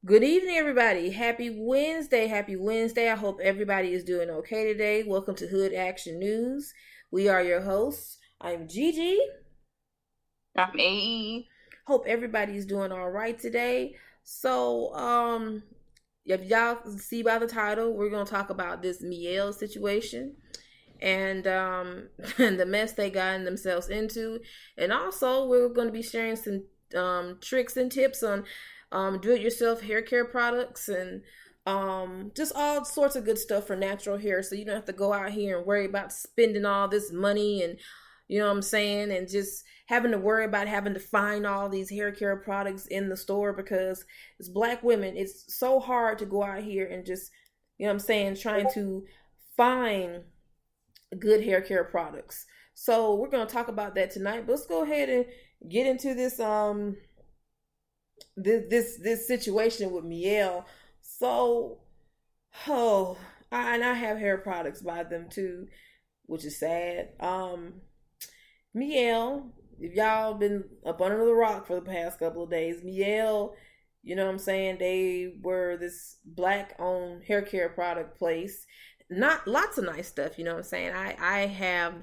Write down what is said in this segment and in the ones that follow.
Good evening, everybody. Happy Wednesday. Happy Wednesday. I hope everybody is doing okay today. Welcome to Hood Action News. We are your hosts. I'm Gigi. I'm AE. Hope everybody is doing all right today. So, if y'all can see by the title, we're going to talk about this Mielle situation and and the mess they got themselves into. And also, we're going to be sharing some tricks and tips on do-it-yourself hair care products and just all sorts of good stuff for natural hair, so you don't have to go out here and worry about spending all this money and you know what I'm saying, and just having to worry about having to find all these hair care products in the store because as black women, it's so hard to go out here and just, you know what I'm saying, trying to find good hair care products. So we're going to talk about that tonight. But let's go ahead and get into this situation with Mielle. So, and I have hair products by them too, which is sad. Mielle, if y'all been up under the rock for the past couple of days, Mielle, you know what I'm saying? They were this black owned hair care product place. Not lots of nice stuff, you know what I'm saying? I have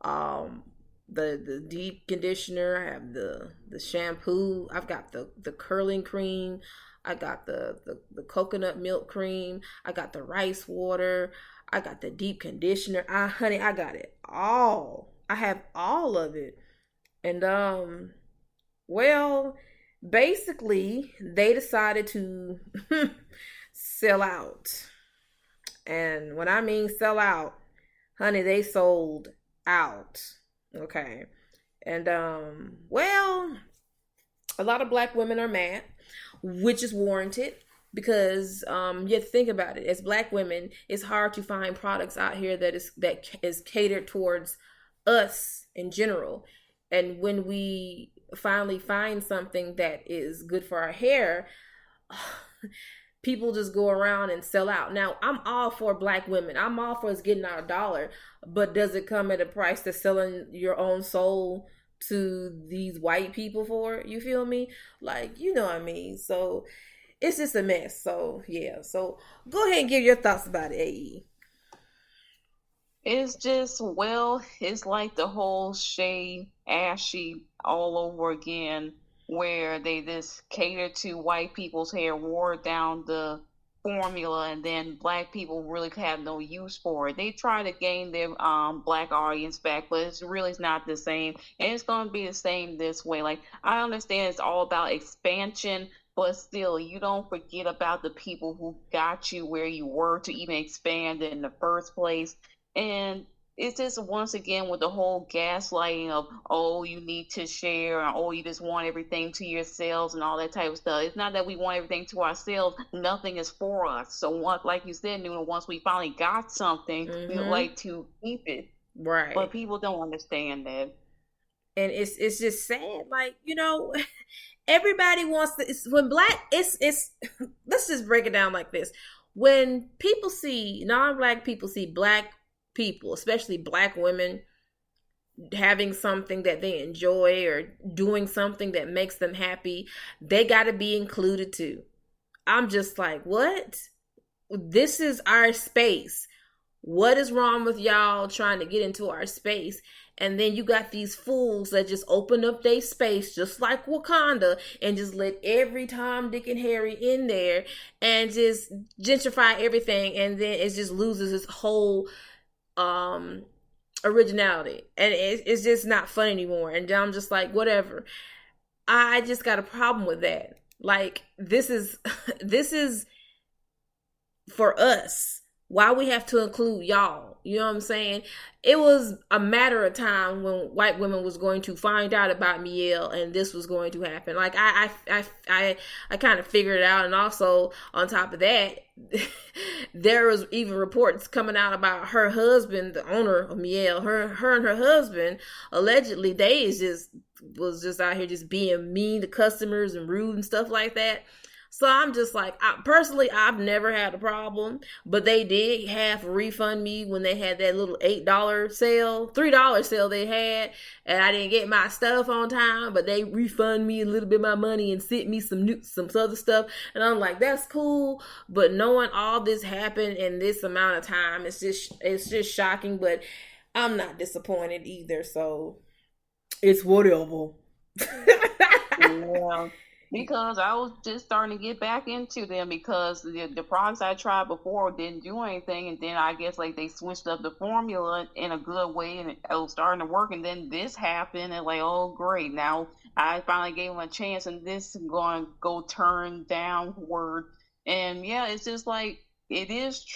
um the deep conditioner, I have the shampoo, I've got the curling cream, I got the coconut milk cream, I got the rice water, I got the deep conditioner. Honey, I got it all. I have all of it. And well, basically they decided to sell out. And when I mean sell out, honey, they sold out. Okay. And well, a lot of black women are mad, which is warranted because you have to think about it. As black women, it's hard to find products out here that is catered towards us in general. And when we finally find something that is good for our hair, people just go around and sell out. Now, I'm all for black women. I'm all for us getting our dollar, but does it come at a price to selling your own soul to these white people for? You feel me? Like, you know what I mean? So it's just a mess. So yeah. So go ahead and give your thoughts about it, AE. It's just, it's like the whole Shay Ashy all over again, where they just cater to white people's hair, wore down the formula, and then black people really have no use for it. They try to gain their black audience back, but it's really not the same. And it's gonna be the same this way. Like, I understand it's all about expansion, but still, you don't forget about the people who got you where you were to even expand in the first place. And it's just once again with the whole gaslighting of, oh, you need to share, or oh, you just want everything to yourselves and all that type of stuff. It's not that we want everything to ourselves. Nothing is for us. So once, like you said, Nuna, once we finally got something, we would Mm-hmm. like to keep it. Right. But people don't understand that. And it's just sad. Like, you know, everybody wants to. It's, when black, it's. Let's just break it down like this. When people see non-black people see black people, especially black women, having something that they enjoy or doing something that makes them happy, they got to be included too. I'm just like, what? This is our space. What is wrong with y'all trying to get into our space? And then you got these fools that just open up their space, just like Wakanda, and just let every Tom, Dick, and Harry in there and just gentrify everything. And then it just loses its whole um originality. And it's just not fun anymore. And I'm just like, whatever. I just got a problem with that. Like, this is this is for us. Why we have to include y'all? You know what I'm saying? It was a matter of time when white women was going to find out about Mielle and this was going to happen. Like I kind of figured it out, and also on top of that, there was even reports coming out about her husband, the owner of Mielle, her and her husband allegedly they is just was just out here just being mean to customers and rude and stuff like that. So I'm just like, personally, I've never had a problem, but they did have to refund me when they had that little $8 sale, $3 sale they had, and I didn't get my stuff on time, but they refund me a little bit of my money and sent me some other stuff, and I'm like, that's cool. But knowing all this happened in this amount of time, it's just shocking. But I'm not disappointed either, so it's whatever. Yeah, because I was just starting to get back into them because the products I tried before didn't do anything, and then I guess like they switched up the formula in a good way, and it was starting to work. And then this happened, and like, oh great, now I finally gave them a chance, and this is going to go turn downward. And yeah, it's just like it is.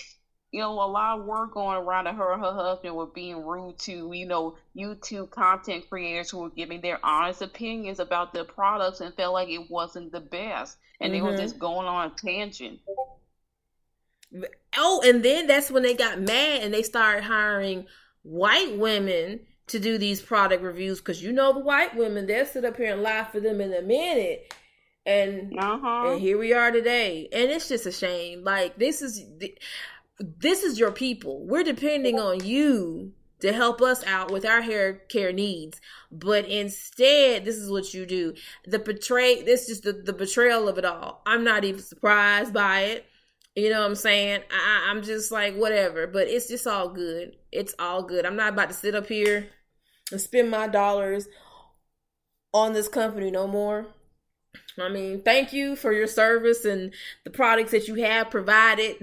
A lot of work going around that her and her husband were being rude to, YouTube content creators who were giving their honest opinions about their products and felt like it wasn't the best. And they were Mm-hmm. just going on a tangent. Oh, and then that's when they got mad and they started hiring white women to do these product reviews, because the white women, they'll sit up here and lie for them in a minute. And Uh-huh. here we are today. And it's just a shame. Like, this is your people. We're depending on you to help us out with our hair care needs. But instead, this is what you do. This is the betrayal of it all. I'm not even surprised by it. You know what I'm saying? I'm just like, whatever. But it's just all good. It's all good. I'm not about to sit up here and spend my dollars on this company no more. I mean, thank you for your service and the products that you have provided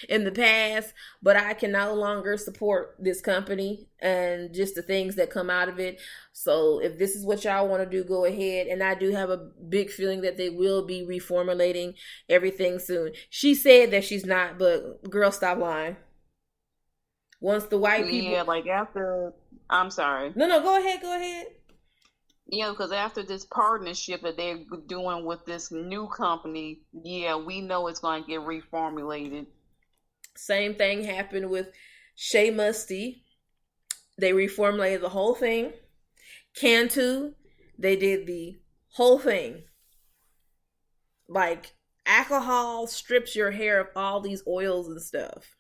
in the past, but I can no longer support this company and just the things that come out of it. So if this is what y'all want to do, go ahead. And I do have a big feeling that they will be reformulating everything soon. She said that she's not, but girl, stop lying. Once the white people... Yeah, like after, I'm sorry. No, go ahead. Because after this partnership that they're doing with this new company, we know it's going to get reformulated. Same thing happened with Shea Musty. They reformulated the whole thing. Cantu, they did the whole thing. Like, alcohol strips your hair of all these oils and stuff.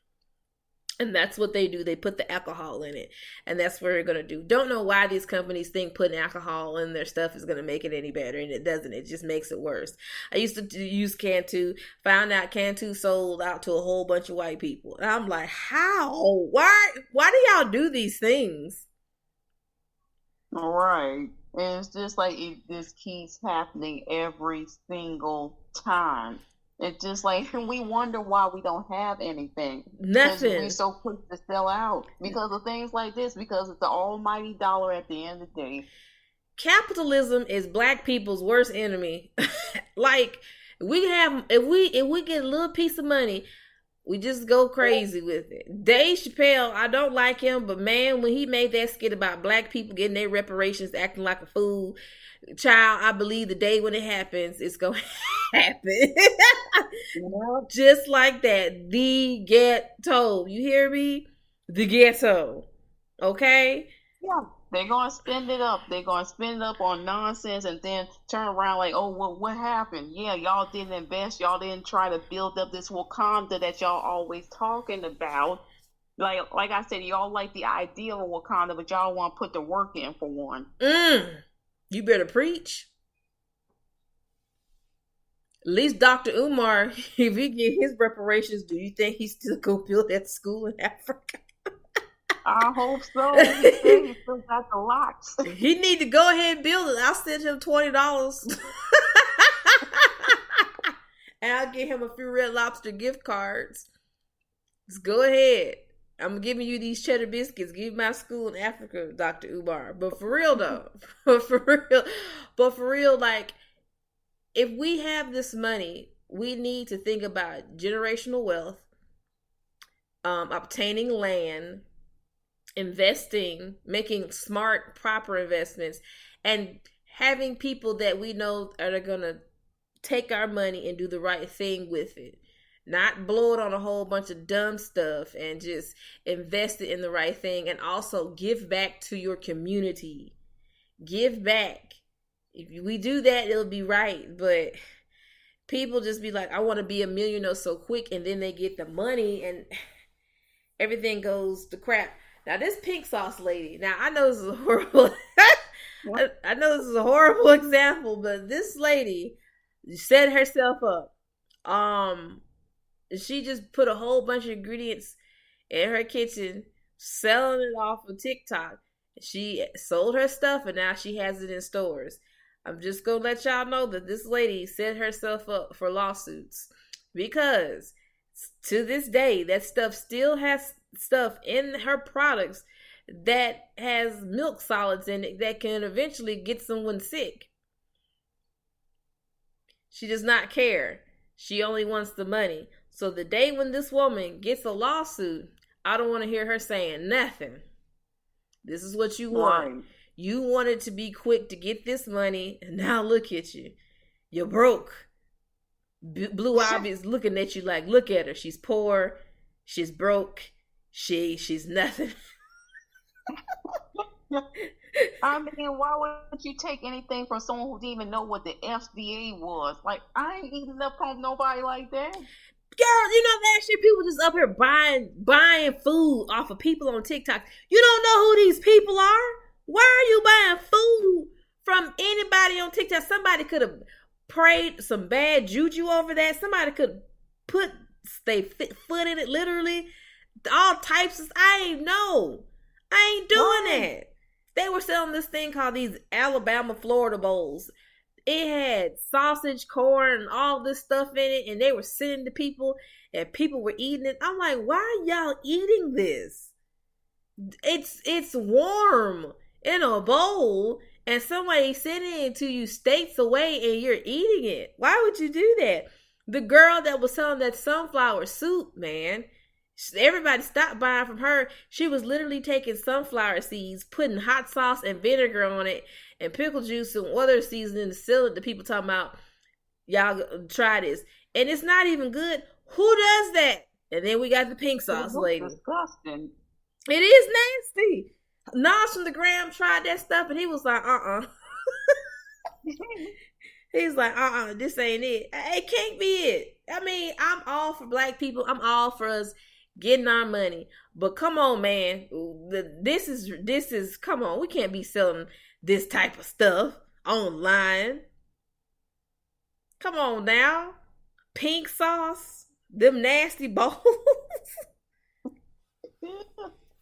And that's what they do. They put the alcohol in it. And that's what they're going to do. Don't know why these companies think putting alcohol in their stuff is going to make it any better. And it doesn't. It just makes it worse. I used to use Cantu. Found out Cantu sold out to a whole bunch of white people. And I'm like, how? Why do y'all do these things? Right. And it's just like this keeps happening every single time. It's just like we wonder why we don't have anything. Nothing. Because we're so quick to sell out because of things like this. Because it's the almighty dollar at the end of the day. Capitalism is black people's worst enemy. Like, if we get a little piece of money, we just go crazy with it. Dave Chappelle, I don't like him, but man, when he made that skit about black people getting their reparations, acting like a fool, child, I believe the day when it happens, it's going to happen. Just like that. The ghetto. You hear me? The ghetto. Okay? Yeah. They're going to spend it up. They're going to spend it up on nonsense and then turn around like, oh, well, what happened? Yeah, y'all didn't invest. Y'all didn't try to build up this Wakanda that y'all always talking about. Like I said, y'all like the idea of Wakanda, but y'all want to put the work in for one. You better preach. At least Dr. Umar, if he get his reparations, do you think he's still going to build that school in Africa? I hope so. He said he still got the locks. He need to go ahead and build it. I'll send him $20. And I'll get him a few Red Lobster gift cards. Just go ahead. I'm giving you these cheddar biscuits. Give my school in Africa, Dr. Umar. But for real though, for real, like, if we have this money, we need to think about generational wealth, obtaining land, investing, making smart, proper investments, and having people that we know are going to take our money and do the right thing with it. Not blow it on a whole bunch of dumb stuff, and just invest it in the right thing. And also give back to your community. Give back. If we do that, it'll be right. But People just be like, I want to be a millionaire so quick, and then they get the money and everything goes to crap. Now this pink sauce lady. Now I know this is a horrible. I know this is a horrible example, but this lady set herself up. She just put a whole bunch of ingredients in her kitchen, selling it off of TikTok. She sold her stuff, and now she has it in stores. I'm just gonna let y'all know that this lady set herself up for lawsuits because to this day, that stuff still has stuff in her products that has milk solids in it that can eventually get someone sick. She does not care. She only wants the money. So the day when this woman gets a lawsuit, I don't want to hear her saying nothing. This is what you want. Right. You wanted to be quick to get this money, and now look at you. You're broke. Blue Ivy is looking at you like, look at her. She's poor. She's broke. She's nothing. I mean, why would you take anything from someone who didn't even know what the FDA was? Like, I ain't eating up from nobody like that. Girl, you know that shit. People just up here buying food off of people on TikTok. You don't know who these people are. Why are you buying food from anybody on TikTok? Somebody could have prayed some bad juju over that. Somebody could put their foot in it, literally. All types of. I ain't know. I ain't doing that. They were selling this thing called these Alabama Florida bowls. It had sausage, corn, and all this stuff in it, and they were sending to people, and people were eating it. I'm like, why are y'all eating this? It's warm in a bowl, and somebody sending it to you states away, and you're eating it. Why would you do that? The girl that was selling that sunflower soup, man, everybody stopped buying from her. She was literally taking sunflower seeds, putting hot sauce and vinegar on it, and pickle juice and other seasoning to sell it to people, talking about, y'all try this. And it's not even good. Who does that? And then we got the pink sauce lady. Disgusting. It is nasty. Nas from the Gram tried that stuff, and he was like, He's like, this ain't it. It can't be it. I mean, I'm all for black people. I'm all for us getting our money. But come on, man. This is, come on. We can't be selling this type of stuff online. Come on now. Pink sauce. Them nasty bowls.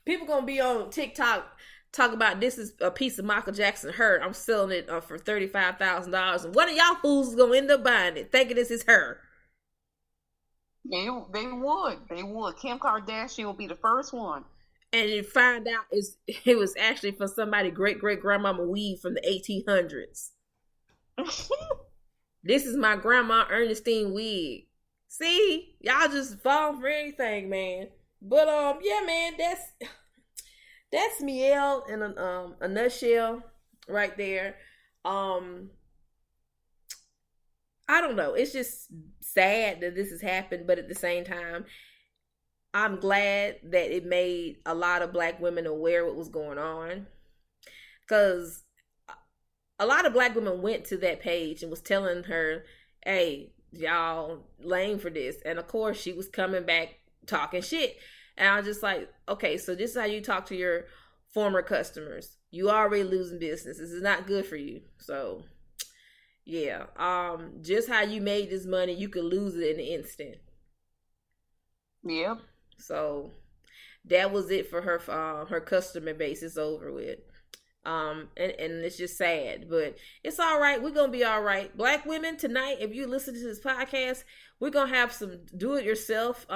People gonna be on TikTok talk about this is a piece of Michael Jackson her. I'm selling it for $35,000, and one of y'all fools is gonna end up buying it, thinking this is her. They would. Kim Kardashian will be the first one. And you find out it was actually for somebody great grandmama weave from the 1800s. This is my grandma Ernestine wig. See, y'all just fall for anything, man. But yeah, man, that's Mielle in a nutshell right there. I don't know. It's just sad that this has happened, but at the same time, I'm glad that it made a lot of black women aware what was going on. Because a lot of black women went to that page and was telling her, hey, y'all lame for this. And of course, she was coming back talking shit. And I was just like, okay, so this is how you talk to your former customers. You already losing business. This is not good for you. So, yeah. Just how you made this money, you could lose it in an instant. Yep. So that was it for her. Her customer base is over with. And it's just sad, but it's all right. We're gonna be all right. Black women, tonight, if you listen to this podcast, we're gonna have some do-it-yourself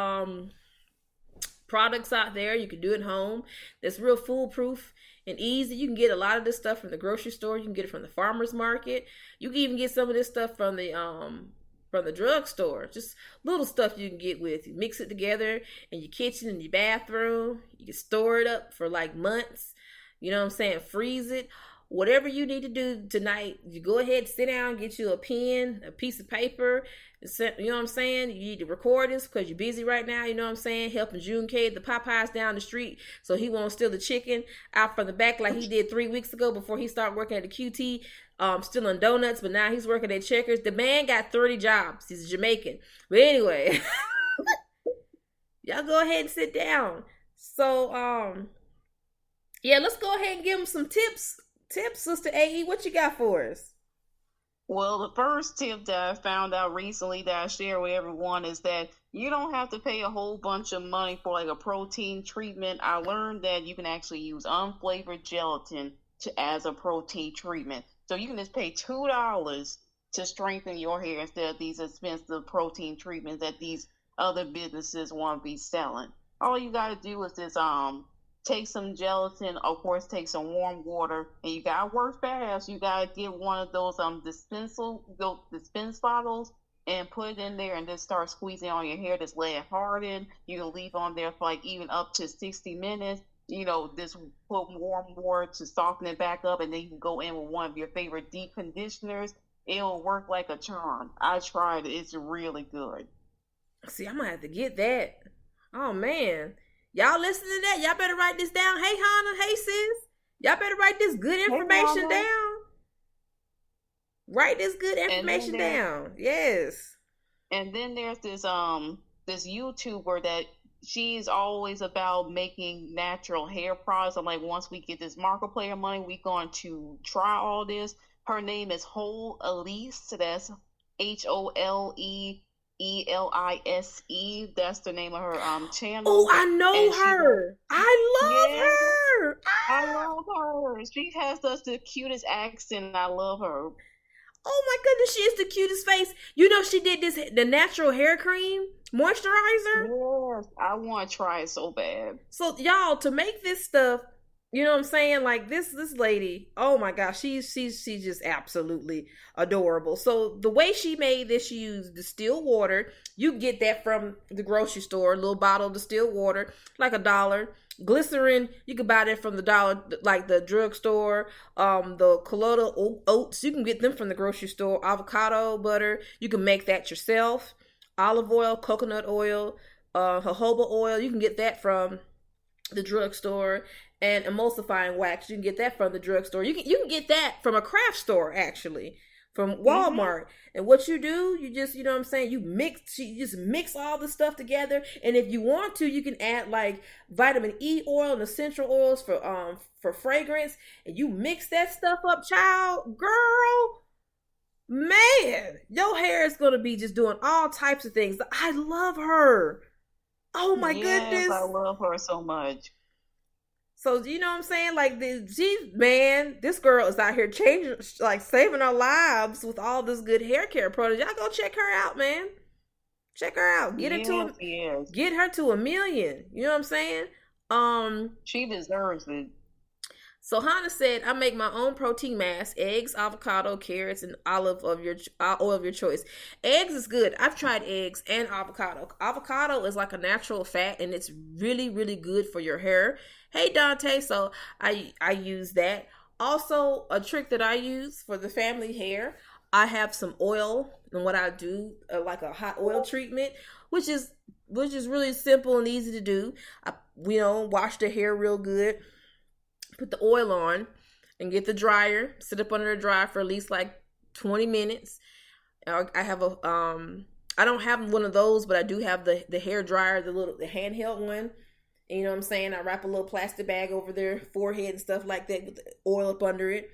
products out there. You can do it at home. That's real foolproof and easy. You can get a lot of this stuff from the grocery store. You can get it from the farmer's market. You can even get some of this stuff from the drugstore. Just little stuff you can get with. You mix it together in your kitchen, in your bathroom. You can store it up for like months. You know what I'm saying? Freeze it. Whatever you need to do tonight, you go ahead, sit down, get you a pen, a piece of paper. You know what I'm saying? You need to record this because you're busy right now. You know what I'm saying? Helping June K, the Popeyes down the street, so he won't steal the chicken out from the back like he did 3 weeks ago before he started working at the QT. stealing donuts, but now he's working at Checkers. The man got 30 jobs. He's Jamaican. But anyway, y'all go ahead and sit down. So, yeah, let's go ahead and give him some tips. Tips, Sister AE. What you got for us? Well, the first tip that I found out recently that I share with everyone is that you don't have to pay a whole bunch of money for like a protein treatment. I learned that you can actually use unflavored gelatin as a protein treatment. So you can just pay $2 to strengthen your hair instead of these expensive protein treatments that these other businesses want to be selling. All you got to do is just take some gelatin, of course, take some warm water, and you gotta work fast. You gotta get one of those dispense bottles and put it in there and just start squeezing on your hair. Just let it harden. You can leave on there for like even up to 60 minutes. Just put warm water to soften it back up, and then you can go in with one of your favorite deep conditioners. It'll work like a charm. I tried it. It's really good. See, I'm gonna have to get that. Oh man. Y'all listen to that? Y'all better write this down. Hey, Hannah. Hey, sis. Y'all better write this good information down. Write this good information down. Yes. And then there's this YouTuber that she's always about making natural hair products. I'm like, once we get this market player money, we're going to try all this. Her name is Whole Elise. That's HOLEELISE. That's the name of her channel. Oh, I know her. I love her. I love her. She has the cutest accent. I love her. Oh my goodness, she is the cutest face. She did the natural hair cream moisturizer. Yes, I want to try it so bad. So y'all, to make this stuff, you know what I'm saying? Like this lady, oh my gosh, she's just absolutely adorable. So the way she made this, she used distilled water. You get that from the grocery store, a little bottle of distilled water, like $1. Glycerin, you can buy that from the dollar, like the drugstore. The colloidal oats, you can get them from the grocery store. Avocado butter, you can make that yourself. Olive oil, coconut oil, jojoba oil, you can get that from the drugstore. And emulsifying wax, you can get that from the drugstore. You can get that from a craft store, actually, from Walmart. And what you do, you just, you know what I'm saying, you just mix all the stuff together. And if you want to, you can add like vitamin E oil and essential oils for fragrance, and you mix that stuff up, child, girl, man, your hair is gonna be just doing all types of things. I love her. Oh my goodness, I love her so much. So you know what I'm saying? Like this girl is out here changing, like saving our lives with all this good hair care products. Y'all go check her out, man. Check her out. Get her to 1 million. You know what I'm saying? She deserves it. So Hannah said, I make my own protein mask, eggs, avocado, carrots, and oil of your choice. Eggs is good. I've tried eggs and avocado. Avocado is like a natural fat, and it's really, really good for your hair. Hey, Dante. So I use that. Also, a trick that I use for the family hair, I have some oil, and what I do, like a hot oil treatment, which is really simple and easy to do. I wash the hair real good. Put the oil on and get the dryer, sit up under the dryer for at least like 20 minutes. I have I don't have one of those, but I do have the hair dryer, the handheld one. And you know what I'm saying? I wrap a little plastic bag over their forehead and stuff like that with the oil up under it.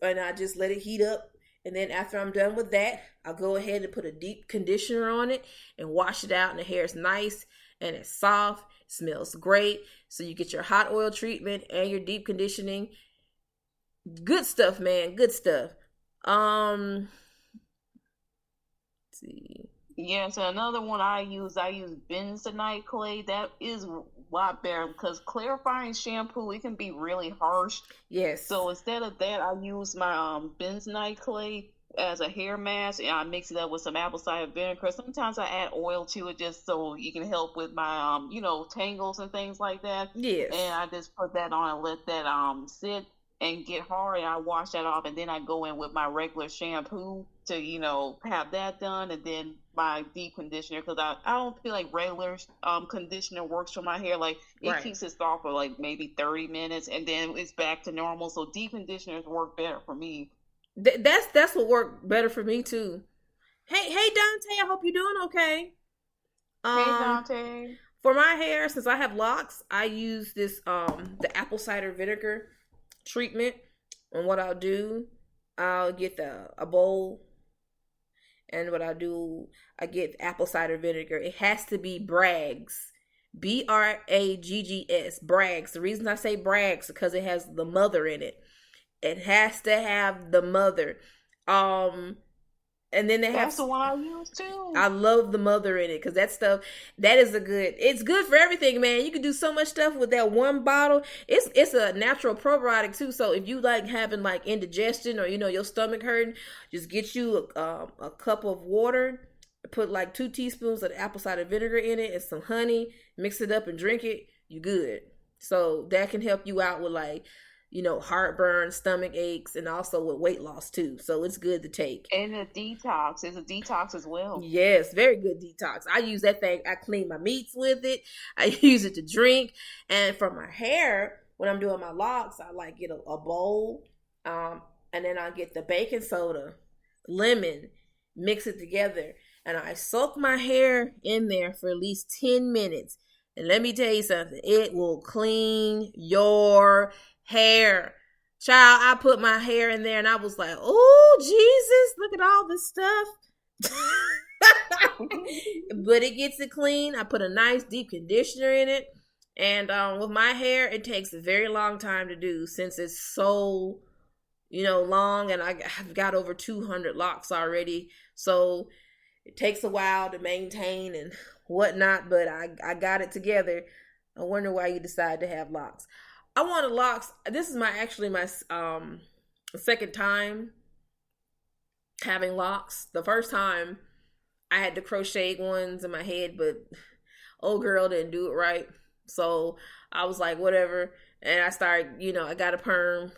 And I just let it heat up. And then after I'm done with that, I'll go ahead and put a deep conditioner on it and wash it out. And the hair is nice and it's soft. Smells great. So you get your hot oil treatment and your deep conditioning. Good stuff, man. Good stuff. Let's see. Yeah, so another one I use bentonite clay. That is a lot better because clarifying shampoo, it can be really harsh. Yes. So instead of that, I use my bentonite clay as a hair mask, and I mix it up with some apple cider vinegar. Sometimes I add oil to it just so you can help with my tangles and things like that. Yes. And I just put that on and let that sit and get hard, and I wash that off, and then I go in with my regular shampoo to have that done, and then my deep conditioner, because I don't feel like regular conditioner works for my hair. Like it keeps it soft for like maybe 30 minutes, and then it's back to normal. So deep conditioners work better for me. That's what worked better for me too. Hey Dante, I hope you're doing okay. Hey Um, Dante. for my hair, since I have locks, I use this the apple cider vinegar treatment. And what I'll do, I'll get the a bowl, and what I do, I get apple cider vinegar. It has to be Bragg's, Braggs, Bragg's. The reason I say Bragg's because it has the mother in it. It has to have the mother. Um, and then they have. That's the one I use too. I love the mother in it because that stuff, that is a good. It's good for everything, man. You can do so much stuff with that one bottle. It's a natural probiotic too. So if you like having like indigestion or your stomach hurting, just get you a cup of water, put like 2 teaspoons of apple cider vinegar in it and some honey, mix it up and drink it. You good. So that can help you out with like heartburn, stomach aches, and also with weight loss too. So it's good to take. And a detox. It's a detox as well. Yes, very good detox. I use that thing. I clean my meats with it. I use it to drink. And for my hair, when I'm doing my locks, I like get a bowl. And then I get the baking soda, lemon, mix it together. And I soak my hair in there for at least 10 minutes. And let me tell you something. It will clean your hair. Child, I put my hair in there and I was like, oh, Jesus, look at all this stuff. But it gets it clean. I put a nice deep conditioner in it. And with my hair, it takes a very long time to do since it's so, long. And I've got over 200 locks already. So it takes a while to maintain and whatnot. But I got it together. I wonder why you decide to have locks. I wanted locks. This is my second time having locks. The first time I had the crocheted ones in my head, but old girl didn't do it right. So I was like, whatever. And I started, I got a perm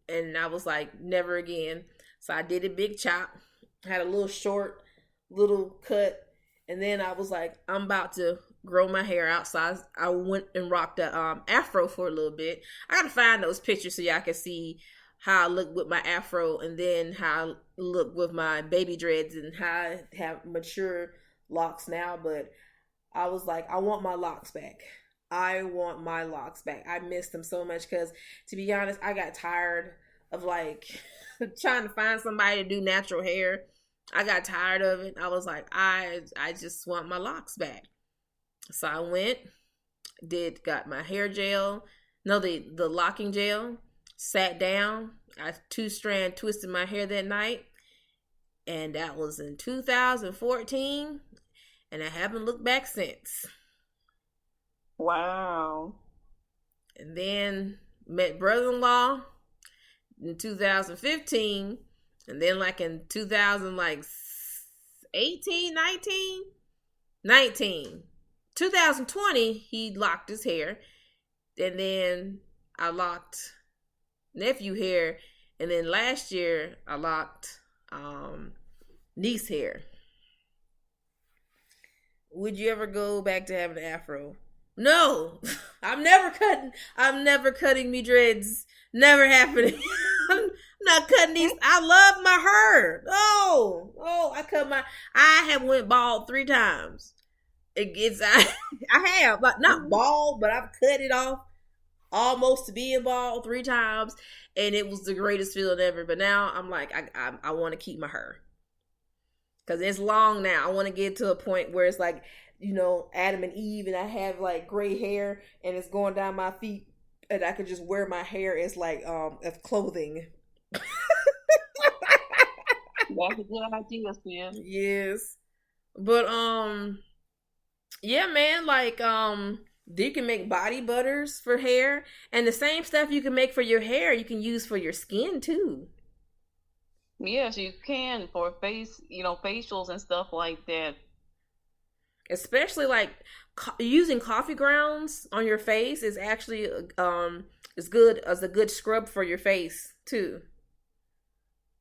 and I was like, never again. So I did a big chop, had a little short, little cut. And then I was like, I'm about to grow my hair out. So I went and rocked a afro for a little bit. I gotta find those pictures so y'all can see how I look with my afro and then how I look with my baby dreads and how I have mature locks now. But I was like, I want my locks back. I want my locks back. I missed them so much because, to be honest, I got tired of like trying to find somebody to do natural hair. I got tired of it. I was like, I just want my locks back. So I went, got my hair gel, the locking gel, sat down. I 2-strand twisted my hair that night. And that was in 2014. And I haven't looked back since. Wow. And then met brother-in-law in 2015. And then like in 2018, 19, 2020, he locked his hair. And then I locked nephew hair. And then last year, I locked niece hair. Would you ever go back to having an afro? No. I'm never cutting me dreads. Never happening. I'm not cutting these. I love my hair. Oh, I have went bald 3 times. I have, but not bald, but I've cut it off almost to being bald 3 times, and it was the greatest feeling ever. But now I'm like, I want to keep my hair because it's long now. I want to get to a point where it's like, Adam and Eve, and I have like gray hair, and it's going down my feet, and I could just wear my hair as like as clothing. That's a good idea, Sid. Yes, but yeah, man, like you can make body butters for hair, and the same stuff you can make for your hair, you can use for your skin too. Yes, you can for facials and stuff like that. Especially like using coffee grounds on your face is actually is good as a good scrub for your face too.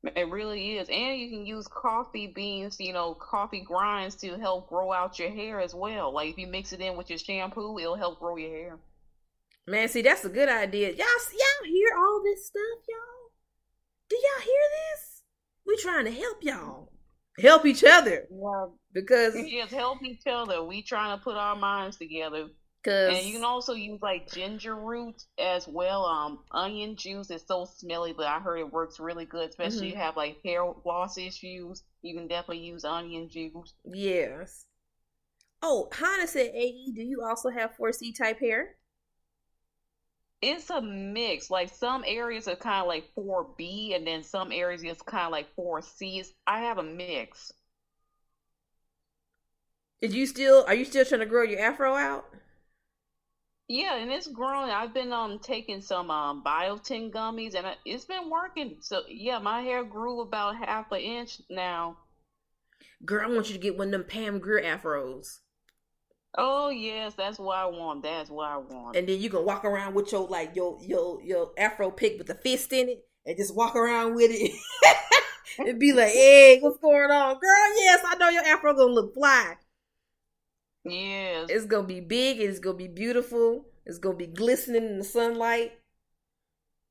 It really is. And you can use coffee beans, coffee grinds to help grow out your hair as well. Like if you mix it in with your shampoo, it'll help grow your hair. Man, see, that's a good idea. Y'all hear all this stuff, y'all? Do y'all hear this? We trying to help y'all, help each other, Yeah, because yes, help each other. We trying to put our minds together. And you can because also use like ginger root as well. Onion juice is so smelly, but I heard it works really good, especially if mm-hmm. you have like hair loss issues. You can definitely use onion juice. Yes. Oh, Hannah said, "AE, do you also have 4C type hair?" It's a mix. Like some areas are kind of like 4B, and then some areas it's kind of like 4C. I have a mix. Are you still trying to grow your afro out? Yeah, and it's growing. I've been taking some biotin gummies, and it's been working. So yeah, my hair grew about half an inch now. Girl, I want you to get one of them Pam Grier afros. Oh yes, that's what I want. That's what I want. And then you can walk around with your like your afro pick with the fist in it and just walk around with it and be like, hey, what's going on? Girl, yes, I know your afro gonna look fly. Yes. It's gonna be big, it's gonna be beautiful, it's gonna be glistening in the sunlight.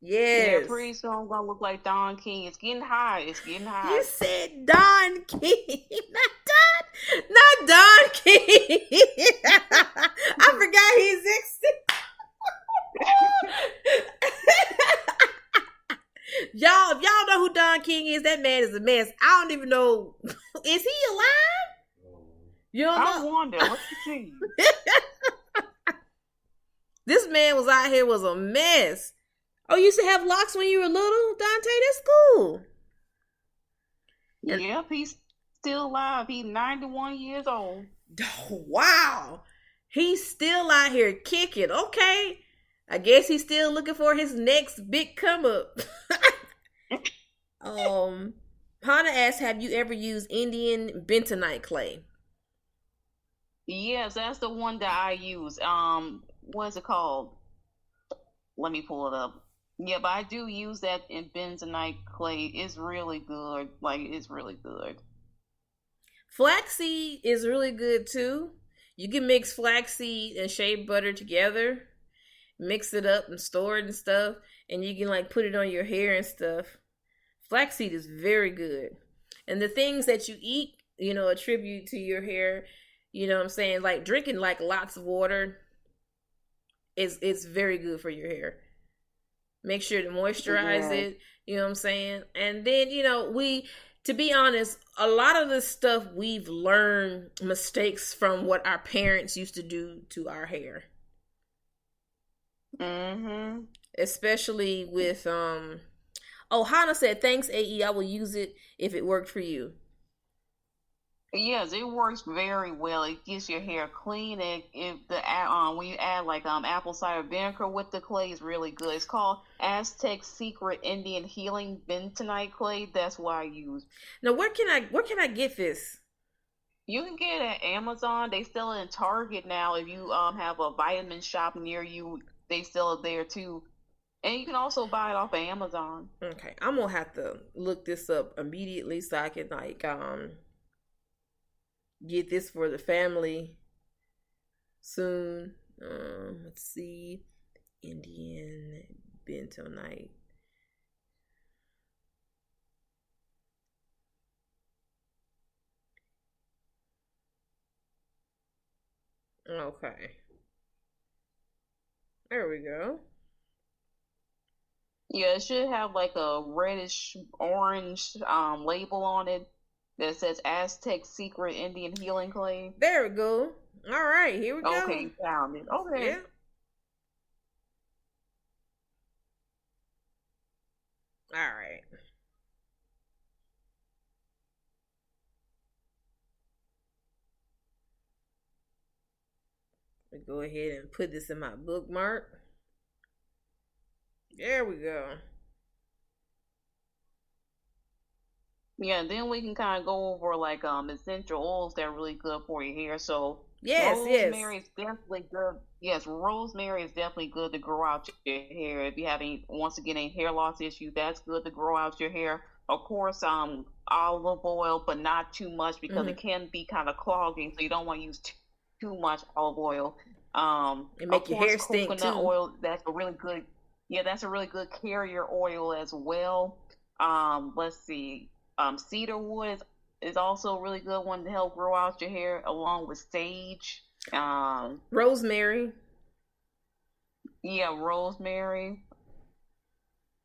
Yeah, Yes. pretty soon I'm gonna look like Don King. It's getting hot. It's getting You hot. said Don King, not Don King. I forgot he existed. Y'all, if y'all know who Don King is, that man is a mess. I don't even know. Is he alive? You don't I know? wonder what you see. This man was out here was a mess. Oh, you used to have locks when you were little, Dante? That's cool. And Yep, he's still alive. He's 91 years old. oh, wow, he's still out here kicking. Okay, I guess he's still looking for his next big come up. Hannah asked, "Have you ever used Indian bentonite clay?" Yes, that's the one that I use. What's it called? Let me pull it up. Yeah, but I do use that in bentonite clay. It's really good. Like it's really good. Flaxseed is really good too. You can mix flaxseed and shea butter together, mix it up and store it and stuff, and you can like put it on your hair and stuff. Flaxseed is very good. And the things that you eat, attribute to your hair, you know what I'm saying? Like drinking like lots of water is it's very good for your hair. Make sure to moisturize Yeah. it, you know what I'm saying? And then, we to be honest, a lot of this stuff we've learned mistakes from what our parents used to do to our hair. Mm-hmm. Especially with oh, Hannah said, "Thanks, AE. I will use it if it worked for you." Yes, it works very well. It gets your hair clean. When you add like apple cider vinegar with the clay, is really good. It's called Aztec Secret Indian Healing Bentonite Clay. That's what I use. Now, where can I get this? You can get it at Amazon. They sell it in Target now. If you have a vitamin shop near you, they sell it there too. And you can also buy it off of Amazon. Okay, I'm gonna have to look this up immediately so I can like get this for the family soon. Let's see, Indian bentonite. Okay, there we go. Yeah, it should have like a reddish orange label on it that says Aztec Secret Indian Healing Clay. There we go. All right, here we go. Okay, found it. Okay. Yeah. All right. Let me go ahead and put this in my bookmark. There we go. Yeah, and then we can kind of go over like essential oils that are really good for your hair. So Yes, yes. rosemary is definitely good. Yes, rosemary is definitely good to grow out your hair. If you have any, once again, a hair loss issue, that's good to grow out your hair. Of course, olive oil, but not too much because Mm-hmm. it can be kind of clogging. So you don't want to use too much olive oil. And Of make your course, hair stink coconut too. oil. That's a really good. Yeah, that's a really good carrier oil as well. Let's see. Cedar wood is also a really good one to help grow out your hair, along with sage. Rosemary. Yeah, rosemary.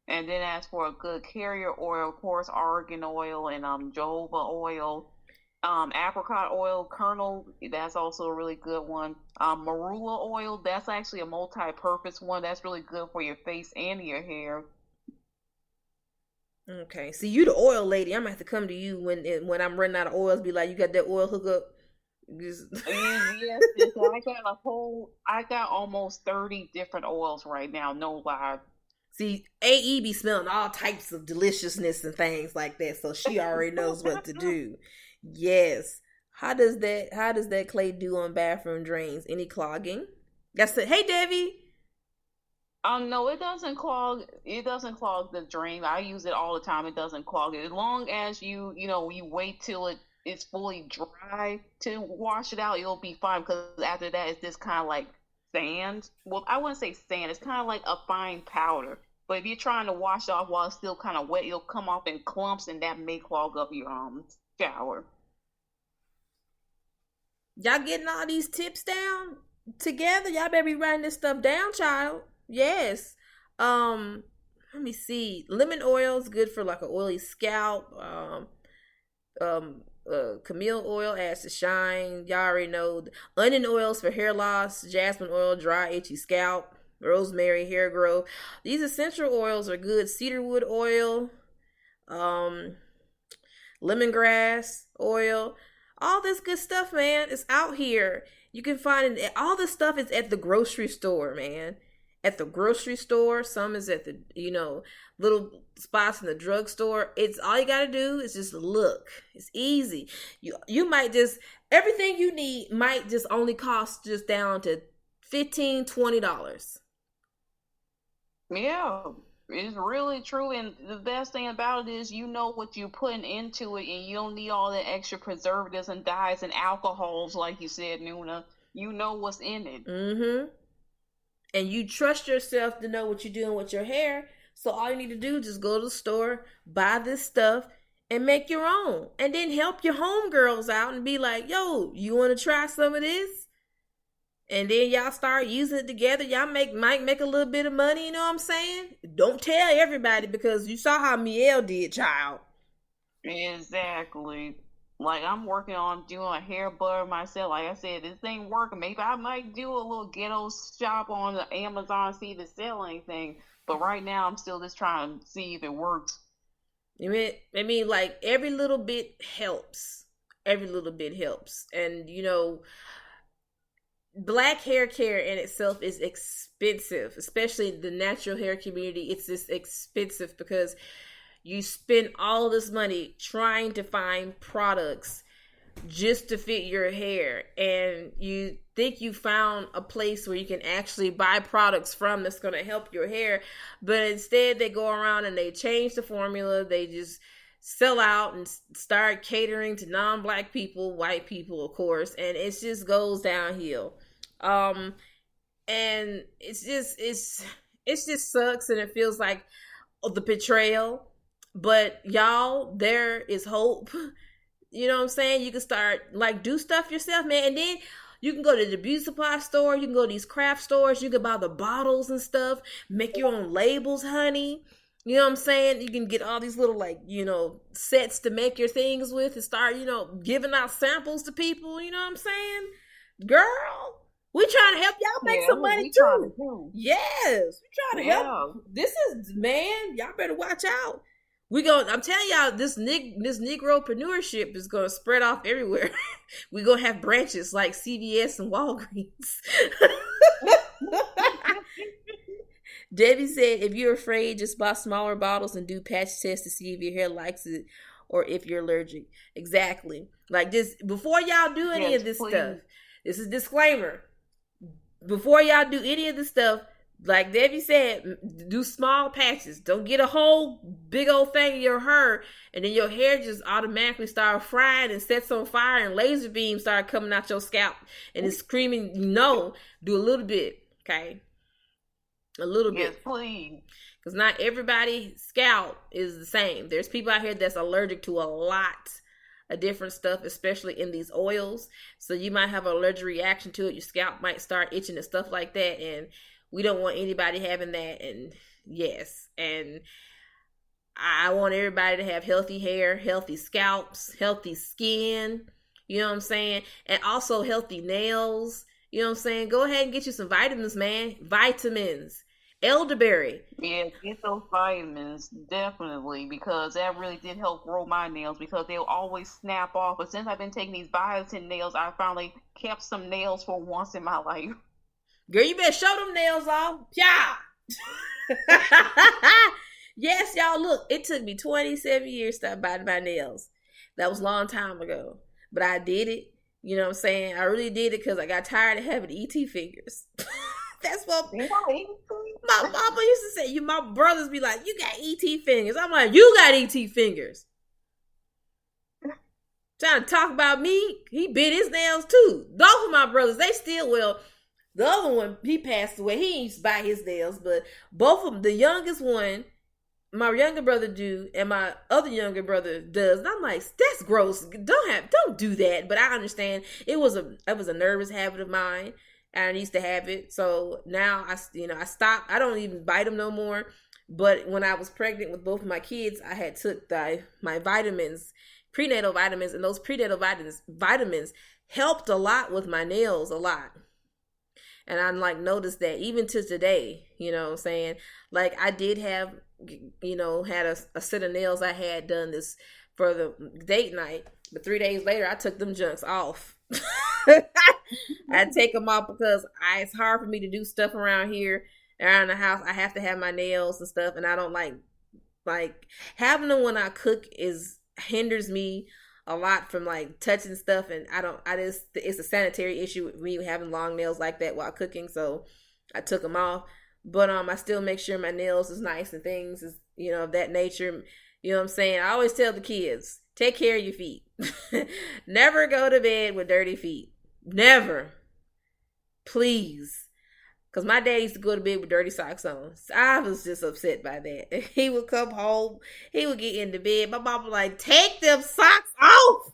And then as for a good carrier oil, of course, argan oil and jojoba oil. Apricot oil kernel, that's also a really good one. Marula oil, that's actually a multi-purpose one. That's really good for your face and your hair. Okay, see, you the oil lady. I'm gonna have to come to you when I'm running out of oils. Be like, you got that oil hookup? Yes, I got almost 30 different oils right now, no lie. See, AE be smelling all types of deliciousness and things like that, so she already knows what to do. Yes. How does that clay do on bathroom drains? Any clogging? That's it. Hey, Debbie. No, it doesn't clog the drain. I use it all the time. It doesn't clog it. As long as you wait till it is fully dry to wash it out, it'll be fine, because after that it's just kind of like sand. Well, I wouldn't say sand. It's kind of like a fine powder. But if you're trying to wash it off while it's still kind of wet, it'll come off in clumps, and that may clog up your shower. Y'all getting all these tips down together? Y'all better be writing this stuff down, child. Yes. Um, Let me see. Lemon oil is good for like an oily scalp. Camille oil adds to shine. Y'all already know. Onion oils for hair loss. Jasmine oil, dry, itchy scalp. Rosemary, hair growth. These essential oils are good. Cedarwood oil. Um, Lemongrass oil. All this good stuff, man, is out here. You can find it. All this stuff is at the grocery store, man. At the grocery store. Some is at the, little spots in the drugstore. It's all you gotta do is just look. It's easy. You might just, everything you need might just only cost just down to $15-$20. Yeah, it's really true. And the best thing about it is you know what you're putting into it, and you don't need all the extra preservatives and dyes and alcohols, like you said, Nuna. You know what's in it. Mm-hmm. And you trust yourself to know what you're doing with your hair. So all you need to do is just go to the store, buy this stuff, and make your own. And then help your homegirls out and be like, yo, you want to try some of this? And then y'all start using it together. Y'all might make a little bit of money, you know what I'm saying? Don't tell everybody, because you saw how Mielle did, child. Exactly. Like, I'm working on doing a hair butter myself. Like I said, this ain't working. Maybe I might do a little ghetto shop on the Amazon, see if it sell anything. But right now, I'm still just trying to see if it works. I mean, like, every little bit helps. Every little bit helps. And, black hair care in itself is expensive, especially the natural hair community. It's just expensive because you spend all this money trying to find products just to fit your hair, and you think you found a place where you can actually buy products from that's going to help your hair, but instead they go around and they change the formula. They just sell out and start catering to non-black people, white people, of course, and it just goes downhill. And it's just sucks, and it feels like the betrayal. But y'all, there is hope. You know what I'm saying? You can start, like, do stuff yourself, man. And then you can go to the beauty supply store. You can go to these craft stores. You can buy the bottles and stuff. Make your own labels, honey. You know what I'm saying? You can get all these little, like, sets to make your things with, and start, giving out samples to people. You know what I'm saying? Girl, we trying to help y'all make some money too. Yes, we trying to help. This is, man, y'all better watch out. I'm telling y'all, this Negropreneurship is gonna spread off everywhere. We gonna have branches like CVS and Walgreens. Debbie said, if you're afraid, just buy smaller bottles and do patch tests to see if your hair likes it or if you're allergic. Exactly. Like this, before y'all do any of this stuff, this is a disclaimer. Before y'all do any of this stuff, like Debbie said, do small patches. Don't get a whole big old thing in your hair, and then your hair just automatically start frying and sets on fire, and laser beams start coming out your scalp, and it's screaming. No, do a little bit, okay? A little bit. Yes, please. Because not everybody's scalp is the same. There's people out here that's allergic to a lot of different stuff, especially in these oils. So you might have an allergic reaction to it. Your scalp might start itching and stuff like that. And we don't want anybody having that. And yes, and I want everybody to have healthy hair, healthy scalps, healthy skin. You know what I'm saying? And also healthy nails. You know what I'm saying? Go ahead and get you some vitamins, man. Vitamins. Elderberry. Yeah, get those vitamins, definitely, because that really did help grow my nails because they'll always snap off. But since I've been taking these biotin nails, I finally kept some nails for once in my life. Girl, you better show them nails off. Yeah. Yes, y'all, look, it took me 27 years to bite my nails. That was a long time ago. But I did it. You know what I'm saying? I really did it because I got tired of having ET fingers. That's what my mama used to say. My brothers be like, you got ET fingers. I'm like, you got ET fingers. Trying to talk about me. He bit his nails too. Both of my brothers, they still, well, the other one, he passed away. He used to bite his nails. But both of them, the youngest one, my younger brother do, and my other younger brother does. And I'm like, that's gross. Don't do that. But I understand it was a nervous habit of mine. And I used to have it. So now I stopped. I don't even bite them no more. But when I was pregnant with both of my kids, I had took my vitamins, prenatal vitamins, and those prenatal vitamins helped a lot with my nails, a lot. And I like noticed that even to today, you know what I'm saying? Like I did have, had a set of nails I had done this for the date night. But 3 days later, I took them junks off. I take them off because it's hard for me to do stuff around the house. I have to have my nails and stuff, and I don't like having them when I cook hinders me a lot from like touching stuff, and it's a sanitary issue with me having long nails like that while cooking, so I took them off. But I still make sure my nails is nice and things is of that nature. You know what I'm saying? I always tell the kids, take care of your feet. Never go to bed with dirty feet. Never. Please. Because my dad used to go to bed with dirty socks on. So I was just upset by that. He would come home. He would get into bed. My mom was like, take them socks off.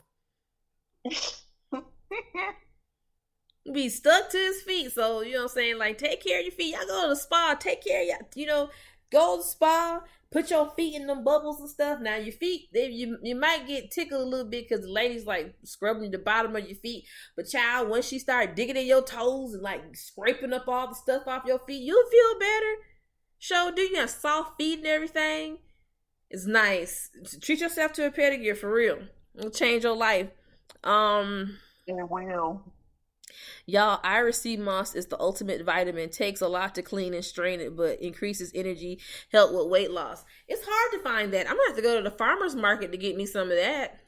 Be stuck to his feet. So, you know what I'm saying? Like, take care of your feet. Y'all go to the spa. Take care of y'all. Go to the spa. Put your feet in them bubbles and stuff. Now your feet, you might get tickled a little bit because the ladies like scrubbing the bottom of your feet. But child, once she start digging in your toes and like scraping up all the stuff off your feet, you'll feel better. Show do you have soft feet and everything. It's nice. Treat yourself to a pedicure for real. It'll change your life. It will. Y'all, Irish sea moss is the ultimate vitamin. Takes a lot to clean and strain it, but increases energy, help with weight loss. It's hard to find that. I'm gonna have to go to the farmer's market to get me some of that.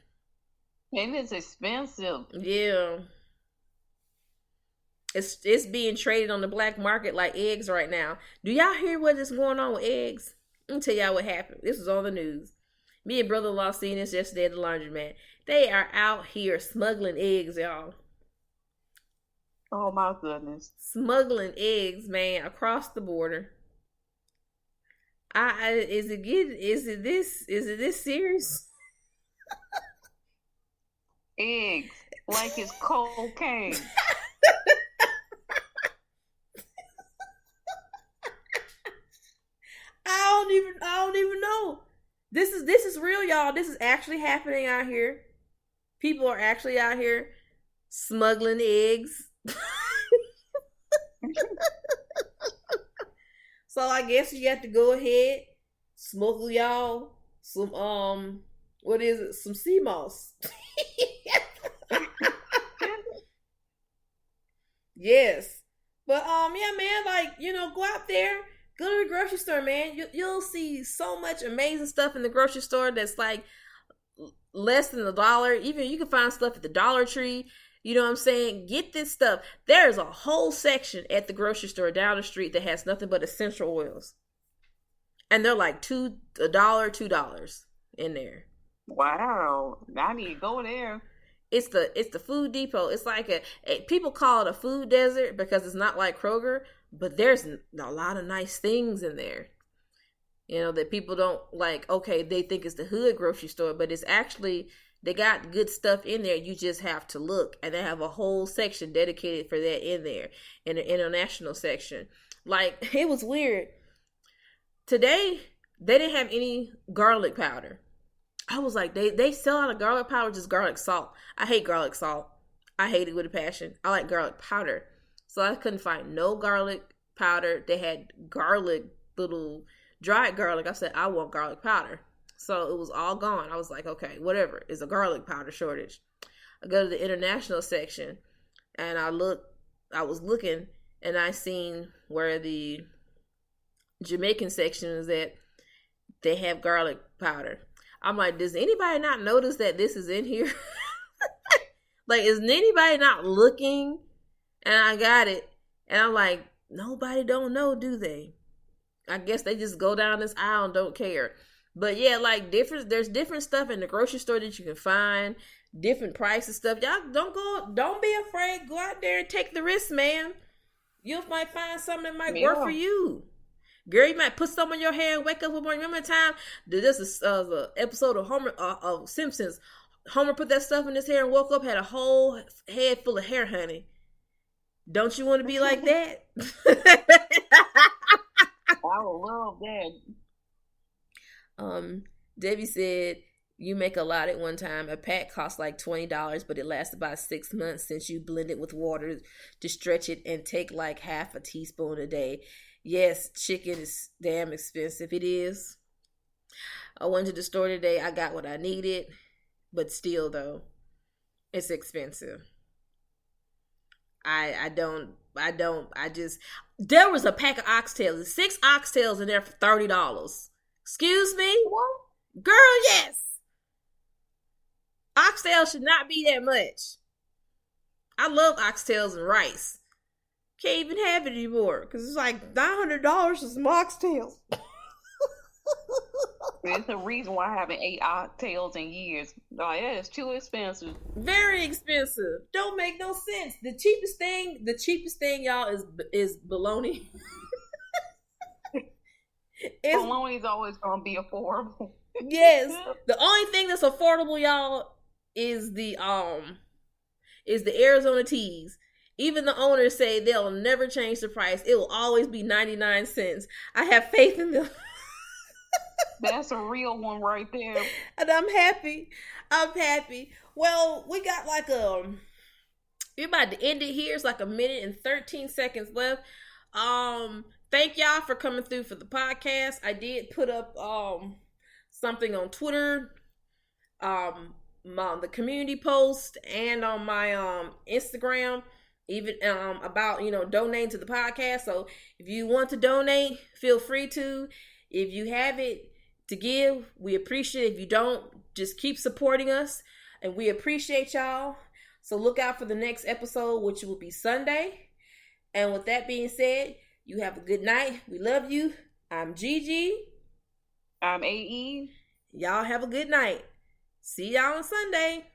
And it's expensive. Yeah. It's being traded on the black market like eggs right now. Do y'all hear what is going on with eggs? Let me tell y'all what happened. This was on the news. Me and brother-in-law seen this yesterday at the laundromat. They are out here smuggling eggs, y'all. Oh my goodness. Smuggling eggs, man, across the border. Is it this serious? Eggs. Like it's cocaine. I don't even know. This is real, y'all. This is actually happening out here. People are actually out here smuggling eggs. So I guess you have to go ahead, smuggle y'all some what is it? Some sea moss. Yes. But yeah, man, like, go out there, go to the grocery store, man. You'll see so much amazing stuff in the grocery store that's like less than $1. Even you can find stuff at the Dollar Tree. You know what I'm saying? Get this stuff. There's a whole section at the grocery store down the street that has nothing but essential oils. And they're like $2 in there. Wow. I need to go there. It's the Food Depot. It's like people call it a food desert because it's not like Kroger, but there's a lot of nice things in there. You know, that people don't like, okay, they think it's the hood grocery store, but it's actually, they got good stuff in there. You just have to look. And they have a whole section dedicated for that in there, in the international section. Like, it was weird. Today, they didn't have any garlic powder. I was like, they sell out of garlic powder, just garlic salt. I hate garlic salt. I hate it with a passion. I like garlic powder. So I couldn't find no garlic powder. They had garlic, little dried garlic. I said, I want garlic powder. So it was all gone. I was like, okay, whatever. It's a garlic powder shortage. I go to the international section and I was looking and I seen where the Jamaican section is at. They have garlic powder. I'm like, does anybody not notice that this is in here? Like, is anybody not looking? And I got it. And I'm like, nobody don't know, do they? I guess they just go down this aisle and don't care. But yeah, like there's different stuff in the grocery store that you can find, different prices stuff. Y'all don't be afraid. Go out there and take the risk, man. You might find something that might work for you. Girl, you might put some on your hair and wake up one morning. Remember the time this is the episode of Homer of Simpsons. Homer put that stuff in his hair and woke up, had a whole head full of hair, honey. Don't you want to be like that? I love that. Debbie said, you make a lot at one time. A pack costs like $20, but it lasts about 6 months since you blend it with water to stretch it and take like half a teaspoon a day. Yes, chicken is damn expensive. It is. I went to the store today. I got what I needed, but still though, it's expensive. There was a pack of oxtails, 6 oxtails in there for $30. Excuse me? What? Girl, yes. Oxtails should not be that much. I love oxtails and rice. Can't even have it anymore because it's like $900 for some oxtails. There's a reason why I haven't ate oxtails in years. Like, that is too expensive. Very expensive. Don't make no sense. The cheapest thing, y'all, is bologna. Bologna is always gonna be affordable. Yes. The only thing that's affordable, y'all, is the Arizona teas. Even the owners say they'll never change the price. It will always be 99 cents. I have faith in them. That's a real one right there. And I'm happy. Well, we got like we're about to end it here. It's like 1 minute and 13 seconds left. Thank y'all for coming through for the podcast. I did put up something on Twitter, the community post, and on my Instagram, even about donating to the podcast. So if you want to donate, feel free to. If you have it to give, we appreciate it. If you don't, just keep supporting us, and we appreciate y'all. So look out for the next episode, which will be Sunday. And with that being said, you have a good night. We love you. I'm Gigi. I'm AE. Y'all have a good night. See y'all on Sunday.